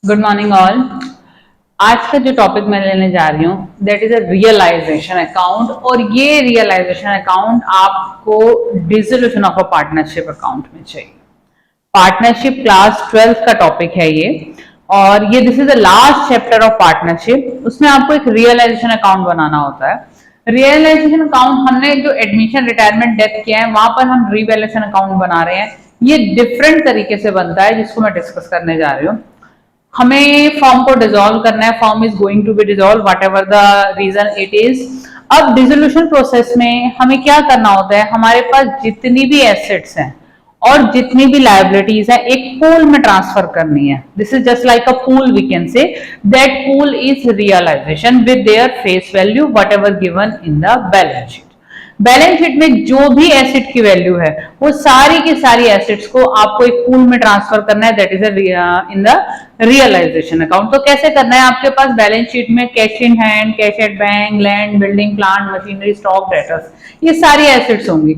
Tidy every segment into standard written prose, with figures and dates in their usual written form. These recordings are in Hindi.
Good morning all. आज का जो टॉपिक मैं लेने जा रही हूँ that is a realisation account, और ये रियलाइजेशन अकाउंट आपको dissolution of a partnership account में चाहिए। पार्टनरशिप क्लास 12 का टॉपिक है ये, और ये this is the last chapter of partnership. उसमें आपको एक रियलाइजेशन अकाउंट बनाना होता है। रियलाइजेशन अकाउंट हमने जो एडमिशन रिटायरमेंट डेथ किया है वहां पर हम रिवैल्यूएशन अकाउंट बना रहे हैं। ये डिफरेंट तरीके से बनता है जिसको मैं डिस्कस करने जा रही हूँ। हमें फॉर्म को डिसॉल्व करना है, form is going to be dissolve whatever the reason it is. अब डिसोल्यूशन प्रोसेस में हमें क्या करना होता है, हमारे पास जितनी भी एसेट्स हैं और जितनी भी लाइबिलिटीज है एक पूल में ट्रांसफर करनी है। This is just like a pool, we can say that pool is realisation with their face value whatever given in the balance sheet. Balance sheet में जो भी एसेट की वैल्यू है वो सारी की सारी एसेट्स को आपको एक पूल में ट्रांसफर करना है, that is in the realisation account. तो कैसे करना है, आपके पास बैलेंस शीट में cash in hand, cash at bank, land, building, plant, machinery, stock, debtors, ये सारी एसेट्स होंगी।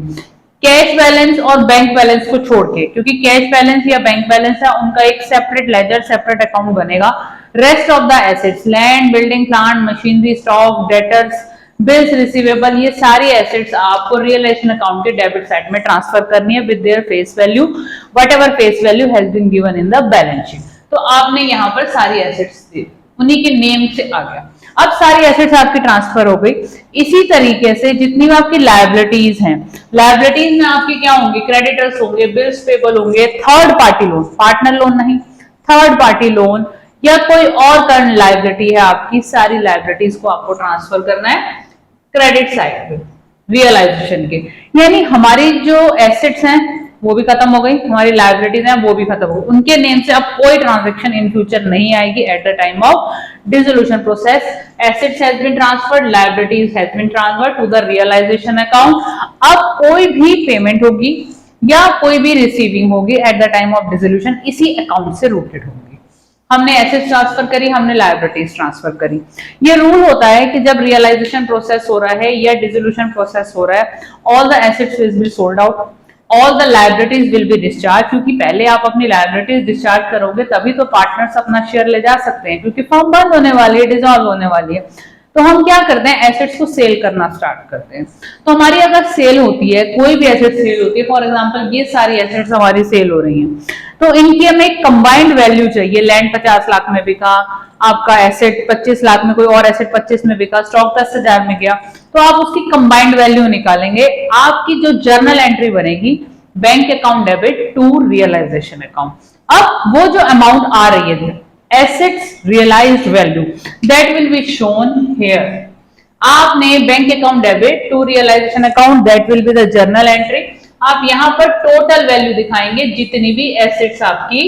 कैश बैलेंस और बैंक बैलेंस को छोड़ के, क्योंकि कैश बैलेंस या बैंक बैलेंस है उनका एक सेपरेट लेजर, सेपरेट अकाउंट बनेगा। Rest of the assets, land, building, plant, machinery, stock, debtors, bills receivable, ये सारी एसेट्स आपको रियलाइजेशन अकाउंट के डेबिट साइड में ट्रांसफर करनी है with their face value whatever face value has been given in the balance sheet. तो आपने यहाँ पर सारी एसेट्स दी, उन्हीं के नेम से आ गया। अब सारी एसेट्स आपकी ट्रांसफर हो गई। इसी तरीके से जितनी भी आपकी लायबिलिटीज हैं, लायबिलिटीज में आपकी क्या होंगी, क्रेडिटर्स होंगे, बिल्स पेबल होंगे, third party loan, partner loan नहीं, थर्ड पार्टी लोन या कोई और करंट लायबिलिटी है आपकी, सारी लायबिलिटीज को आपको ट्रांसफर करना है क्रेडिट साइड पे रियलाइजेशन के। यानी हमारी जो एसेट्स हैं वो भी खत्म हो गई, हमारी लायबिलिटीज हैं वो भी खत्म हो गई, उनके नेम से अब कोई ट्रांजैक्शन इन फ्यूचर नहीं आएगी at the time of dissolution process. Assets has been transferred, liabilities has been transferred to the realisation account. अब कोई भी पेमेंट होगी या कोई भी रिसीविंग होगी eight the time of dissolution इसी अकाउंट से रूटेड होगी। हमने एसेट्स ट्रांसफर करी, हमने लायबिलिटीज ट्रांसफर करी। ये रूल होता है कि जब रियलाइजेशन प्रोसेस हो रहा है या डिसोल्यूशन प्रोसेस हो रहा है, all the assets will be sold out, all the liabilities will be discharge. क्योंकि पहले आप अपनी लायबिलिटीज डिस्चार्ज करोगे तभी तो पार्टनर्स अपना शेयर ले जा सकते हैं, क्योंकि फर्म बंद होने वाली है, डिसॉल्व होने वाली है। तो हम क्या करते हैं, एसेट्स को सेल करना स्टार्ट करते हैं। तो हमारी अगर सेल होती है, कोई भी एसेट सेल होती है, फॉर एग्जांपल ये सारी एसेट्स हमारी सेल हो रही हैं, तो इनकी हमें एक कंबाइंड वैल्यू चाहिए। लैंड 50 लाख में बिका, आपका एसेट 25 लाख में, कोई और एसेट 25 में बिका, स्टॉक 10,000 में गया, तो आप उसकी कंबाइंड वैल्यू निकालेंगे। आपकी जो जर्नल एंट्री बनेगी, bank account debit to realisation account. अब वो जो अमाउंट आ रही है assets realized value that will be shown here. आपने bank account debit to realisation account, that will be the journal entry. आप यहां पर टोटल वैल्यू दिखाएंगे जितनी भी एसेट्स आपकी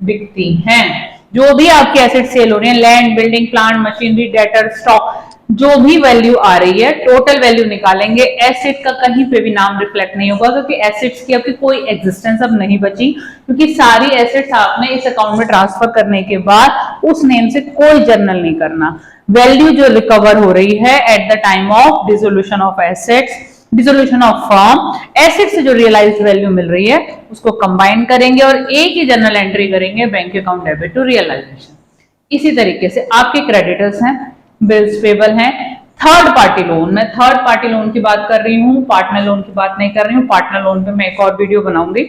बिकती हैं, जो भी आपकी एसेट सेल हो रही है, land, building, plant, machinery, debtor, stock, जो भी वैल्यू आ रही है टोटल वैल्यू निकालेंगे। एसेट का कहीं पे भी नाम रिफ्लेक्ट नहीं होगा, क्योंकि एसेट्स की आपकी कोई एग्जिस्टेंस अब नहीं बची, क्योंकि सारी एसेट्स आपने इस अकाउंट में ट्रांसफर करने के बाद उस नेम से कोई जर्नल नहीं करना। वैल्यू जो रिकवर हो रही है eight the time of dissolution of assets, dissolution of firm, asset से जो रियलाइज्ड वैल्यू मिल रही है उसको कंबाइन करेंगे और एक ही जर्नल एंट्री करेंगे, bank account debit to realisation. इसी तरीके से आपके क्रेडिटर्स हैं, बिल्स पेबल हैं, थर्ड पार्टी लोन, मैं थर्ड पार्टी लोन की बात कर रही हूँ, पार्टनर लोन की बात नहीं कर रही हूँ। पार्टनर लोन पे मैं एक और वीडियो बनाऊंगी।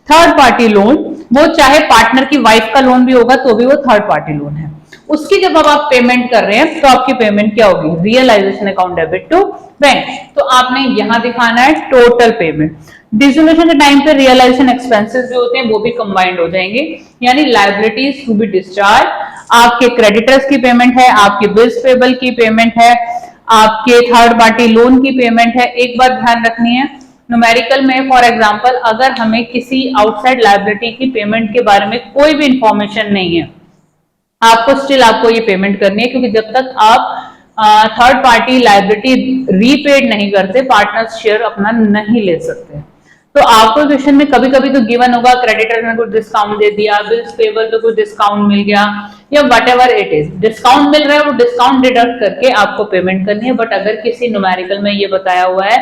थर्ड पार्टी लोन, वो चाहे पार्टनर की वाइफ का लोन भी होगा तो भी वो थर्ड पार्टी लोन है। उसकी जब अब आप पेमेंट कर रहे हैं तो आपकी पेमेंट क्या होगी, realisation account debit to bank. तो आपने यहां दिखाना है टोटल पेमेंट। डिसोल्यूशन के टाइम पे रियलाइजेशन एक्सपेंसेस जो होते हैं वो भी कंबाइंड हो जाएंगे, यानी लायबिलिटीज टू बी डिस्चार्ज, आपके क्रेडिटर्स की पेमेंट है, आपके बिल्स पेबल की पेमेंट है, आपके थर्ड पार्टी लोन की पेमेंट है। एक बात ध्यान रखनी है, न्यूमेरिकल में फॉर एग्जांपल अगर हमें किसी आउटसाइड लायबिलिटी की पेमेंट के बारे में कोई भी इंफॉर्मेशन नहीं है, आपको स्टिल आपको ये पेमेंट करनी है, क्योंकि जब तक आप थर्ड पार्टी लायबिलिटी रीपेड नहीं करते पार्टनर्स शेयर अपना नहीं ले सकते। तो आपको क्वेश्चन में कभी कभी तो गिवन होगा क्रेडिटर ने कुछ डिस्काउंट दे दिया, बिल्स पेबल पे कुछ डिस्काउंट मिल गया, या whatever it is, discount मिल रहा है वो डिस्काउंट डिडक्ट करके आपको पेमेंट करनी है। बट अगर किसी न्यूमेरिकल में ये बताया हुआ है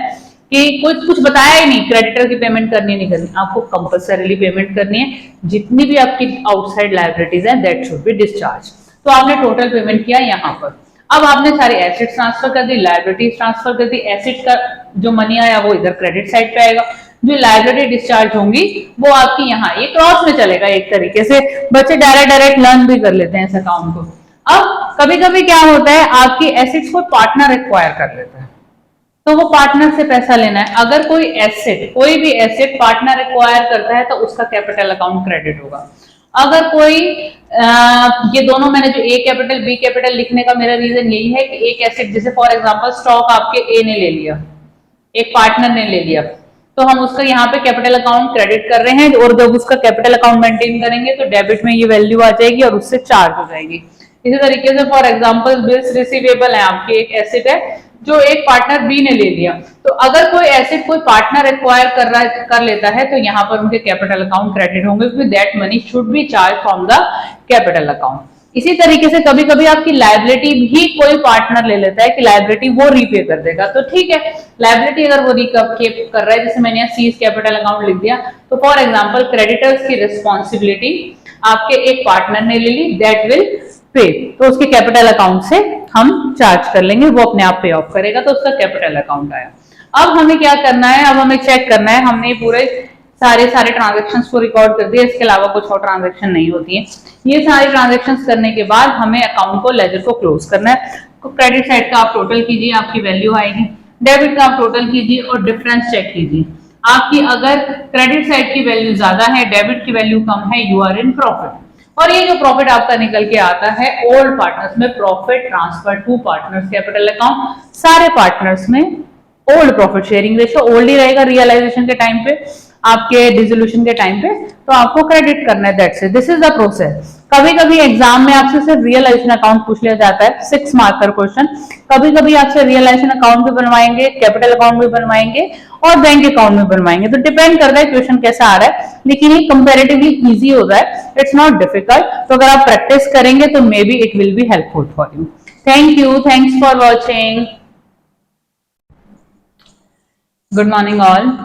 कि कुछ बताया ही नहीं, क्रेडिटर की पेमेंट करनी नहीं करनी, आपको कंपल्सरीली पेमेंट करनी है। जितनी भी आपकी आउटसाइड लायबिलिटीज हैं दैट शुड बी डिस्चार्ज। तो आपने टोटल पेमेंट किया यहाँ पर। अब आपने सारी एसेट ट्रांसफर कर दी, लायबिलिटीज ट्रांसफर कर दी, एसेट का जो मनी आया वो इधर क्रेडिट साइड पे आएगा, जो लायबिलिटी डिस्चार्ज होंगी वो आपकी यहाँ ये क्रॉस में चलेगा। एक तरीके से बच्चे डायरेक्ट लर्न भी कर लेते हैं इस अकाउंट को। अब कभी कभी क्या होता है, आपकी एसेट्स को पार्टनर एक्वायर कर लेता है, तो वो पार्टनर से पैसा लेना है। अगर कोई एसेट, कोई भी एसेट पार्टनर एक्वायर करता है तो उसका कैपिटल अकाउंट क्रेडिट होगा। अगर कोई ये दोनों, मैंने जो ए कैपिटल बी कैपिटल लिखने का मेरा रीजन यही है कि एक एसेट, जैसे फॉर एग्जांपल स्टॉक आपके ए ने ले लिया, एक पार्टनर ने ले लिया, तो हम उसका यहाँ पे कैपिटल अकाउंट क्रेडिट कर रहे हैं, और जब उसका कैपिटल अकाउंट मेंटेन करेंगे तो डेबिट में ये वैल्यू आ जाएगी और उससे चार्ज हो जाएगी। इसी तरीके से फॉर एग्जांपल बिल्स रिसीवेबल है आपकी, एक एसेट है जो एक पार्टनर बी ने ले लिया, तो अगर कोई एसेट कोई पार्टनर एक्वायर कर लेता है तो यहाँ पर उनके कैपिटल अकाउंट क्रेडिट होंगे, क्योंकि that money should be charge from the capital account. इसी तरीके से कभी कभी आपकी लायबिलिटी भी कोई पार्टनर ले लेता है कि लायबिलिटी वो रीपे कर देगा, तो ठीक है, लायबिलिटी अगर वो रीपे कर रहा है, जैसे मैंने यहाँ सीज कैपिटल अकाउंट लिख दिया, तो फॉर एग्जांपल क्रेडिटर्स की रिस्पॉन्सिबिलिटी आपके एक पार्टनर ने ले ली, दैट विल पे, तो उसके कैपिटल अकाउंट से हम चार्ज कर लेंगे, वो अपने आप पे ऑफ करेगा, तो उसका कैपिटल अकाउंट आया। अब हमें क्या करना है, अब हमें चेक करना है, हमने पूरे सारे ट्रांजैक्शंस को रिकॉर्ड कर दिया, इसके अलावा कुछ और ट्रांजैक्शन नहीं होती है। ये सारी ट्रांजैक्शंस करने के बाद हमें अकाउंट को, लेजर को क्लोज करना है। तो क्रेडिट साइड का आप टोटल कीजिए, आपकी वैल्यू आएगी, डेबिट का आप टोटल कीजिए और डिफरेंस चेक कीजिए। आपकी अगर क्रेडिट साइड की वैल्यू ज्यादा है, डेबिट की वैल्यू कम है, यू आर इन प्रॉफिट। और ये जो प्रॉफिट आपका निकल के आता है ओल्ड पार्टनर्स में, profit transfer to partners capital account, सारे पार्टनर्स में old profit sharing ratio old ही रहेगा रियलाइजेशन के टाइम पे, आपके डिसोल्यूशन के टाइम पे, तो आपको क्रेडिट करना है, that's it, this is the process. कभी कभी एग्जाम में आपसे सिर्फ रियलाइजेशन अकाउंट पूछ लिया जाता है, 6 मार्कर क्वेश्चन, कभी कभी आपसे रियलाइजेशन अकाउंट भी बनवाएंगे, कैपिटल अकाउंट भी बनवाएंगे और बैंक अकाउंट भी बनवाएंगे, तो डिपेंड करता है क्वेश्चन कैसा आ रहा है, लेकिन ये कंपैरेटिवली इजी होता है, इट्स नॉट डिफिकल्ट। तो अगर आप प्रैक्टिस करेंगे तो maybe it will be helpful for you. Thank you, thanks for watching, good morning all.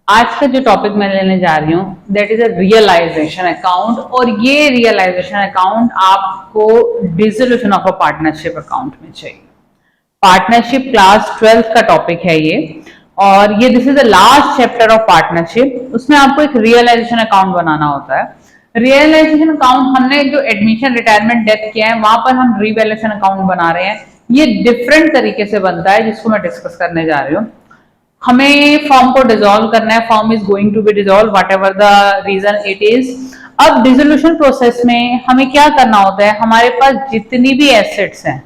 आज का जो टॉपिक मैं लेने जा रही हूँ that is a realisation account, और ये रियलाइजेशन अकाउंट आपको dissolution of a partnership account में चाहिए। पार्टनरशिप क्लास 12th का टॉपिक है ये, और ये this is the last chapter of partnership. उसमें आपको एक रियलाइजेशन अकाउंट बनाना होता है। रियलाइजेशन अकाउंट हमने जो एडमिशन, रिटायरमेंट, डेथ किया है वहां पर हम रिवैल्यूएशन अकाउंट बना रहे हैं। ये डिफरेंट तरीके से बनता है जिसको मैं डिस्कस करने जा रही हूँ। हमें फॉर्म को डिसॉल्व करना है, form is going to be dissolve whatever the reason it is. अब डिसोल्यूशन प्रोसेस में हमें क्या करना होता है, हमारे पास जितनी भी एसेट्स हैं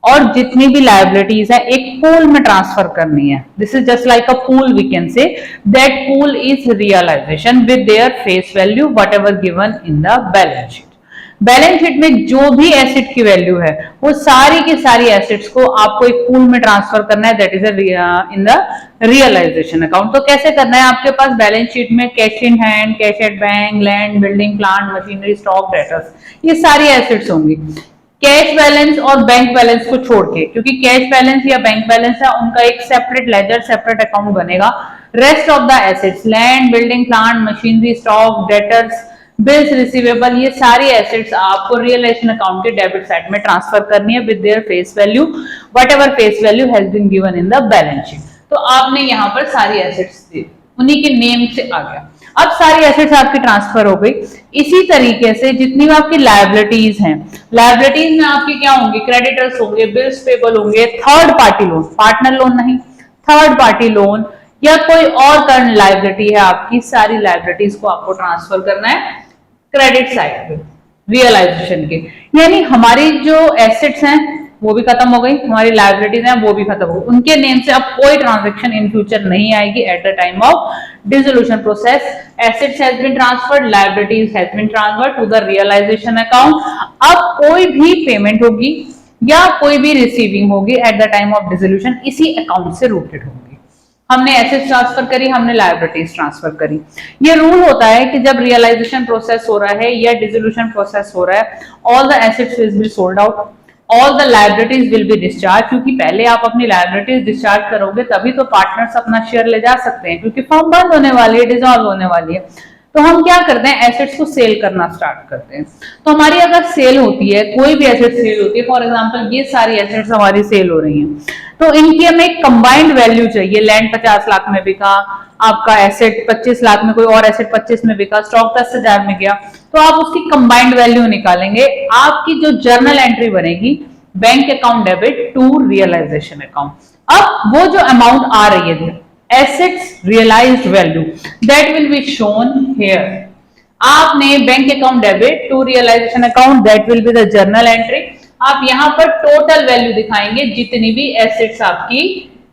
और जितनी भी लायबिलिटीज है एक पूल में ट्रांसफर करनी है। This is just like a pool, we can say that pool is realisation with their face value whatever given in the balance sheet. Balance sheet में जो भी एसेट की वैल्यू है वो सारी की सारी एसेट्स को आपको एक पूल में ट्रांसफर करना है, that is in the realisation account. तो कैसे करना है, आपके पास बैलेंस शीट में cash in hand, cash at bank, land, building, plant, machinery, stock, debtors, ये सारी एसेट्स होंगी। कैश बैलेंस और बैंक बैलेंस को छोड़ के, क्योंकि कैश बैलेंस या बैंक बैलेंस है उनका एक सेपरेट लेजर, सेपरेट अकाउंट बनेगा। Rest of the assets, land, building, plant, machinery, stock, debtors, bills receivable, ये सारी एसेट्स आपको रियलाइजेशन अकाउंट के डेबिट साइड में ट्रांसफर करनी है with their face value whatever face value has been given in the balance sheet. तो आपने यहाँ पर सारी एसेट्स दी, उन्हीं के नेम से आ गया। अब सारी एसेट्स आपकी ट्रांसफर हो गई। इसी तरीके से जितनी भी आपकी लायबिलिटीज हैं, लायबिलिटीज में आपकी क्या होंगी, क्रेडिटर्स होंगे, बिल्स पेबल होंगे, third party loan, partner loan नहीं, थर्ड पार्टी लोन या कोई और करंट लायबिलिटी है आपकी, सारी लायबिलिटीज को आपको ट्रांसफर करना है क्रेडिट साइड पे रियलाइजेशन के। यानी हमारी जो एसेट्स हैं वो भी खत्म हो गई, हमारी लायबिलिटीज हैं वो भी खत्म हो गई, उनके नेम से अब कोई ट्रांजैक्शन इन फ्यूचर नहीं आएगी at the time of dissolution process. Assets has been transferred, liabilities has been transferred to the realisation account. अब कोई भी पेमेंट होगी या कोई भी रिसीविंग होगी eight the time of dissolution इसी अकाउंट से रूटेड होगी। हमने एसेट्स ट्रांसफर करी, हमने लायबिलिटीज ट्रांसफर करी। ये रूल होता है कि जब रियलाइजेशन प्रोसेस हो रहा है या डिसोल्यूशन प्रोसेस हो रहा है, all the assets will be sold out, all the liabilities will be discharge, क्योंकि पहले आप अपनी लायबिलिटीज डिस्चार्ज करोगे तभी तो पार्टनर्स अपना शेयर ले जा सकते हैं, क्योंकि फर्म बंद होने वाली है, डिसॉल्व होने वाली है। तो हम क्या करते हैं, एसेट्स को सेल करना स्टार्ट करते हैं। तो हमारी अगर सेल होती है, कोई भी एसेट सेल होती है, फॉर एग्जांपल ये सारी एसेट्स हमारी सेल हो रही हैं, तो इनकी हमें एक कंबाइंड वैल्यू चाहिए। लैंड 50 लाख में बिका, आपका एसेट 25 लाख में, कोई और एसेट 25 में बिका, स्टॉक 10,000 में गया, तो आप उसकी कंबाइंड वैल्यू निकालेंगे। आपकी जो जर्नल एंट्री बनेगी, bank account debit to realisation account. अब वो जो अमाउंट आ रही है, assets realized value, that will be shown here. आपने bank account debit to realisation account, that will be the journal entry. आप यहां पर टोटल वैल्यू दिखाएंगे जितनी भी एसेट्स आपकी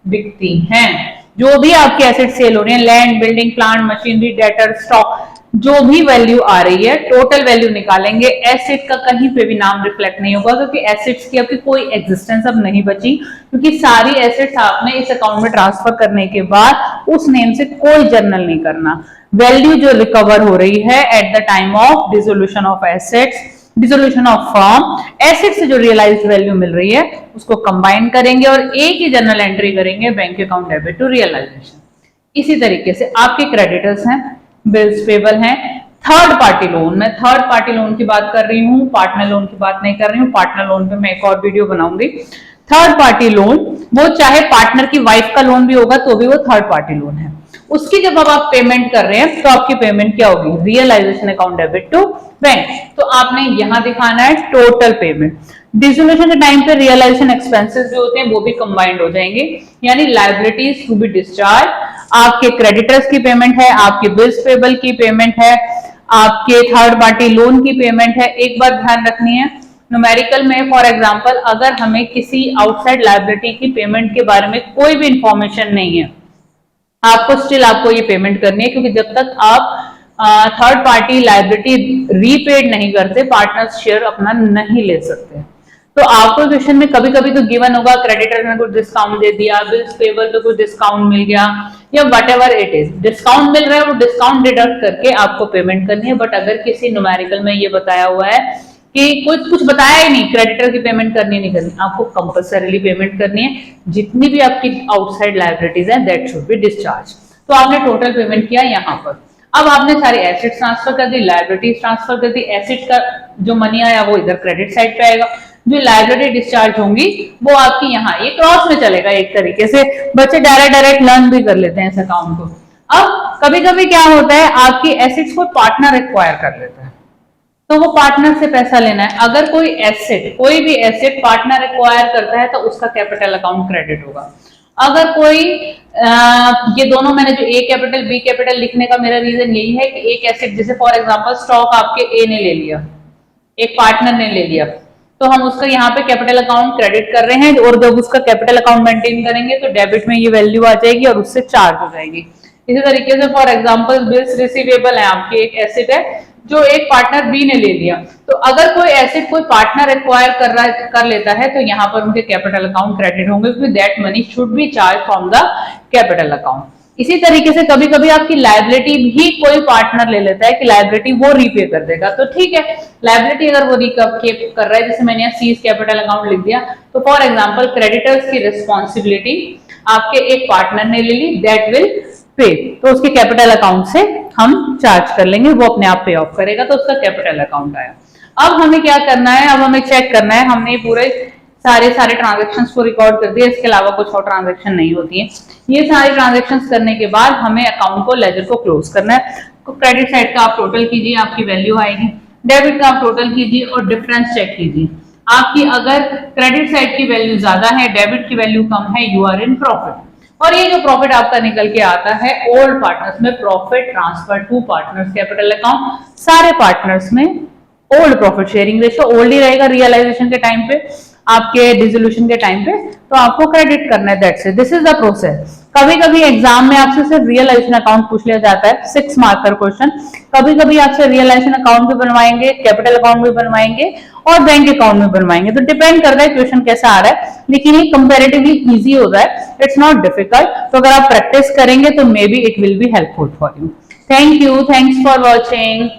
बिकती हैं, जो भी आपके एसेट सेल हो रहे हैं, land, building, plant, machinery, debtor, stock, जो भी वैल्यू आ रही है टोटल वैल्यू निकालेंगे। एसेट का कहीं पे भी नाम रिफ्लेक्ट नहीं होगा, क्योंकि एसेट्स की आपकी कोई एग्जिस्टेंस अब नहीं बची, क्योंकि सारी एसेट्स आपने इस अकाउंट में ट्रांसफर करने के बाद उस नेम से कोई जर्नल नहीं करना। वैल्यू जो रिकवर हो रही है eight the time of dissolution of assets, dissolution of firm, asset से जो रियलाइज्ड वैल्यू मिल रही है उसको कंबाइन करेंगे और एक ही जर्नल एंट्री करेंगे, bank account debit to realisation. इसी तरीके से आपके क्रेडिटर्स हैं, बिल्स पेबल हैं, थर्ड पार्टी लोन, मैं थर्ड पार्टी लोन की बात कर रही हूँ, पार्टनर लोन की बात नहीं कर रही हूँ। पार्टनर लोन पे मैं एक और वीडियो बनाऊंगी। थर्ड पार्टी लोन, वो चाहे पार्टनर की वाइफ का लोन भी होगा तो भी वो थर्ड पार्टी लोन है। उसकी जब अब आप पेमेंट कर रहे हैं तो आपकी पेमेंट क्या होगी, realisation account debit to bank. तो आपने यहां दिखाना है टोटल पेमेंट। डिसोल्यूशन के टाइम पे रियलाइजेशन एक्सपेंसेस जो होते हैं वो भी कंबाइंड हो जाएंगे, यानी लायबिलिटीज टू बी डिस्चार्ज, आपके क्रेडिटर्स की पेमेंट है, आपके बिल्स पेबल की पेमेंट है, आपके थर्ड पार्टी लोन की पेमेंट है। एक बात ध्यान रखनी है, न्यूमेरिकल में फॉर एग्जांपल अगर हमें किसी आउटसाइड लायबिलिटी की पेमेंट के बारे में कोई भी इंफॉर्मेशन नहीं है, आपको स्टिल आपको ये पेमेंट करनी है, क्योंकि जब तक आप थर्ड पार्टी लायबिलिटी रीपेड नहीं करते, पार्टनर्स शेयर अपना नहीं ले सकते। तो आपको क्वेश्चन में कभी कभी तो गिवन होगा क्रेडिटर ने कुछ डिस्काउंट दे दिया, बिल्स पेबल पे कुछ डिस्काउंट मिल गया, या whatever it is, discount मिल रहा है, वो डिस्काउंट डिडक्ट करके आपको पेमेंट करनी है। बट अगर किसी न्यूमेरिकल में ये बताया हुआ है कि कुछ बताया ही नहीं, क्रेडिटर की पेमेंट करनी नहीं करनी, आपको कंपल्सरीली पेमेंट करनी है। जितनी भी आपकी आउटसाइड लायबिलिटीज है दैट शुड बी डिस्चार्ज। तो आपने टोटल पेमेंट किया यहाँ पर। अब आपने सारी एसेट्स ट्रांसफर कर दी, लायबिलिटीज ट्रांसफर कर दी, एसेट का जो मनी आया वो इधर क्रेडिट साइड पे आएगा, जो लायबिलिटी डिस्चार्ज होंगी वो आपकी यहाँ ये क्रॉस में चलेगा। एक तरीके से बच्चे डायरेक्ट लर्न भी कर लेते हैं इस अकाउंट को। अब कभी कभी क्या होता है, आपकी एसेट्स को पार्टनर एक्वायर कर लेता है, तो वो पार्टनर से पैसा लेना है। अगर कोई एसेट, कोई भी एसेट पार्टनर एक्वायर करता है तो उसका कैपिटल अकाउंट क्रेडिट होगा। अगर कोई ये दोनों, मैंने जो ए कैपिटल बी कैपिटल लिखने का मेरा रीजन यही है कि एक एसेट, जैसे फॉर एग्जांपल स्टॉक आपके ए ने ले लिया, एक पार्टनर ने ले लिया, तो हम उसका यहाँ पे कैपिटल अकाउंट क्रेडिट कर रहे हैं, और जब उसका कैपिटल अकाउंट मेंटेन करेंगे तो डेबिट में ये वैल्यू आ जाएगी और उससे चार्ज हो जाएगी। इसी तरीके से फॉर एग्जांपल बिल्स रिसीवेबल है, आपकी एक एसेट है जो एक पार्टनर बी ने ले लिया, तो अगर कोई एसेट कोई पार्टनर एक्वायर कर लेता है तो यहाँ पर उनके कैपिटल अकाउंट क्रेडिट होंगे, क्योंकि that money should be charge from the capital account. इसी तरीके से कभी कभी आपकी लायबिलिटी भी कोई पार्टनर ले लेता है कि लायबिलिटी वो रीपे कर देगा, तो ठीक है, लायबिलिटी अगर वो रीपे कर रहा है, जैसे मैंने यहाँ सीज कैपिटल अकाउंट लिख दिया, तो फॉर एग्जांपल क्रेडिटर्स की रिस्पॉन्सिबिलिटी आपके एक पार्टनर ने ले ली, दैट विल पे, तो उसके कैपिटल अकाउंट से हम चार्ज कर लेंगे, वो अपने आप पे ऑफ करेगा, तो उसका कैपिटल अकाउंट आया। अब हमें क्या करना है, अब हमें चेक करना है, हमने पूरे सारे ट्रांजैक्शंस को रिकॉर्ड कर दिया, इसके अलावा कुछ और ट्रांजैक्शन नहीं होती है। ये सारे ट्रांजैक्शंस करने के बाद हमें अकाउंट को, लेजर को क्लोज करना है। तो क्रेडिट साइड का आप टोटल कीजिए, आपकी वैल्यू आएगी, डेबिट का आप टोटल कीजिए और डिफरेंस चेक कीजिए। आपकी अगर क्रेडिट साइड की वैल्यू ज्यादा है, डेबिट की वैल्यू कम है, यू आर इन प्रॉफिट। और ये जो प्रॉफिट आपका निकल के आता है ओल्ड पार्टनर्स में, profit transfer to partners capital account, सारे पार्टनर्स में old profit sharing ratio old ही रहेगा रियलाइजेशन के टाइम पे, आपके डिसोल्यूशन के टाइम पे, तो आपको क्रेडिट करना है, that's it, this is the process. कभी कभी एग्जाम में आपसे सिर्फ रियलाइजेशन अकाउंट पूछ लिया जाता है, 6 मार्कर क्वेश्चन, कभी कभी आपसे रियलाइजेशन अकाउंट भी बनवाएंगे, कैपिटल अकाउंट भी बनवाएंगे और बैंक अकाउंट भी बनवाएंगे, तो डिपेंड करता है क्वेश्चन कैसा आ रहा है, लेकिन ये कंपैरेटिवली इजी होता है, इट्स नॉट डिफिकल्ट। तो अगर आप प्रैक्टिस करेंगे तो maybe it will be helpful for you. Thank you, thanks for watching.